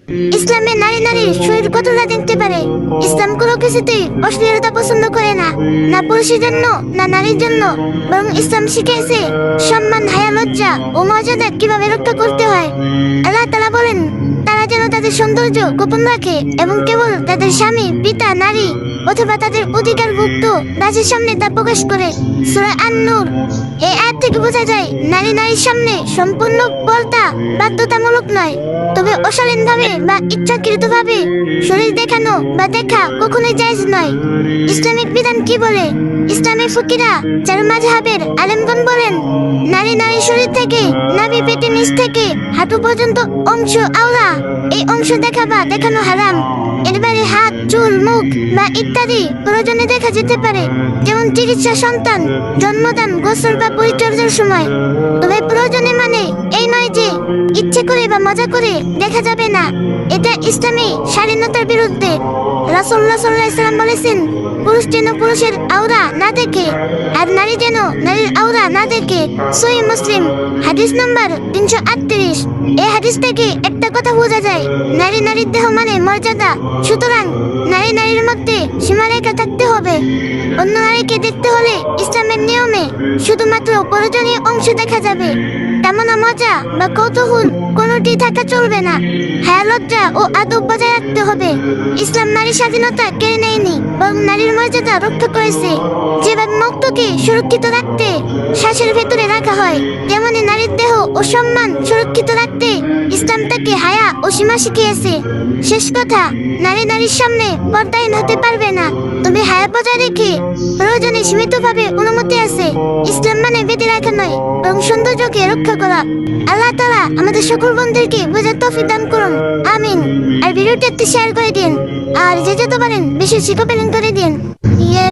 ইসলামে নারীর শরীর কতটা দেখতে পারে। ইসলাম কোনো কিছুতেই অশ্লীলতা পছন্দ করে না, না পুরুষের জন্য না নারীর জন্য। বরং ইসলাম শিখিয়েছে সম্মান, হায়া, লজ্জা ও মর্যাদা কিভাবে রক্ষা করতে হয়। আল্লাহ তাআলা বলেন, তারা যেন তাদের সৌন্দর্য গোপন রাখে এবং কেবল তাদের স্বামী, পিতা, নারী অথবা তাদের অধিকারভুক্ত রাজের সামনে তা প্রকাশ করে। সূরা আন-নূর। এই আয়াত থেকে বোঝা যায় নারীর সামনে সম্পূর্ণ পর্দা বাধ্যতামূলক নয়, তবে অশালীনভাবে বা ইচ্ছাকৃতভাবে শরীর দেখানো বা দেখা কখনোই জায়েজ নয়। ইসলামিক বিধান কি বলে? ইসলামিক ফকিরা চার মাযহাবের আলেমগণ বলেন, নারীর শরীর থেকে নাভি, পেটের নিচ থেকে হাঁটু পর্যন্ত অংশ আওরা। এই অংশ দেখা বা দেখানো হারাম। এর বাইরে হাত, চুল, মুখ বা ইত্যাদি প্রয়োজনে দেখা যেতে পারে, যেমন চিকিৎসা, সন্তান জন্মদান, গোসল বা পরিচর্যার সময়। তবে প্রয়োজনে মানে এই নয় যে ইচ্ছে করে বা মজা করে দেখা যাবে না। এটা ইসলামী স্বাধীনতার বিরুদ্ধে। রাসূলুল্লাহ সাল্লাল্লাহু আলাইহি ওয়াসাল্লাম বলেছেন, পুরুষ যেন পুরুষের আওরা না দেখে আর নারী যেন নারীর আওরা না দেখে। সহিহ মুসলিম হাদিস নম্বর 338। এই হাদিস থেকে একটা কথা বোঝা যায়, নারীর দেহ মানে মর্যাদা। সুতরাং নারীর মধ্যে সীমারেখা থাকতে হবে। অন্য নারীকে দেখতে হলে ইসলামের নিয়মে শুধুমাত্র প্রয়োজনীয় অংশ দেখা যাবে। তেমন মজা বা কৌতূহল কোনোটি থাকা চলবে না। হায়া, লজ্জা ও আদব বজায় রাখতে হবে। ইসলাম নারীর স্বাধীনতা কেড়ে নেয়নি, বরং নারীর মর্যাদা রক্ষা করেছে। যেভাবে মুক্তকে সুরক্ষিত রাখতে শ্বাসের ভেতরে রাখা হয়, তেমনি নারীর দেহ ও সম্মান সুরক্ষিত রাখতে ইসলাম তাকে হায়া ও সীমা শিখিয়েছে। শেষ কথা, নারীর সামনে পর্দাহীন হতে পারবে না, তবে হায়া বজায় রেখে প্রয়োজনে সীমিতভাবে অনুমতি আছে। ইসলাম মানে বেঁধে রাখা নয়, বরং সৌন্দর্যকে রক্ষা করা। আল্লাহ তাআলা আমাদের সকল বন্ধুদেরকে বোঝার তৌফিক দান করুন, আমিন। আর ভিডিওটি একটু শেয়ার করে দিন, আর যে যেতে পারেন বেশি শিখে পেলেন করে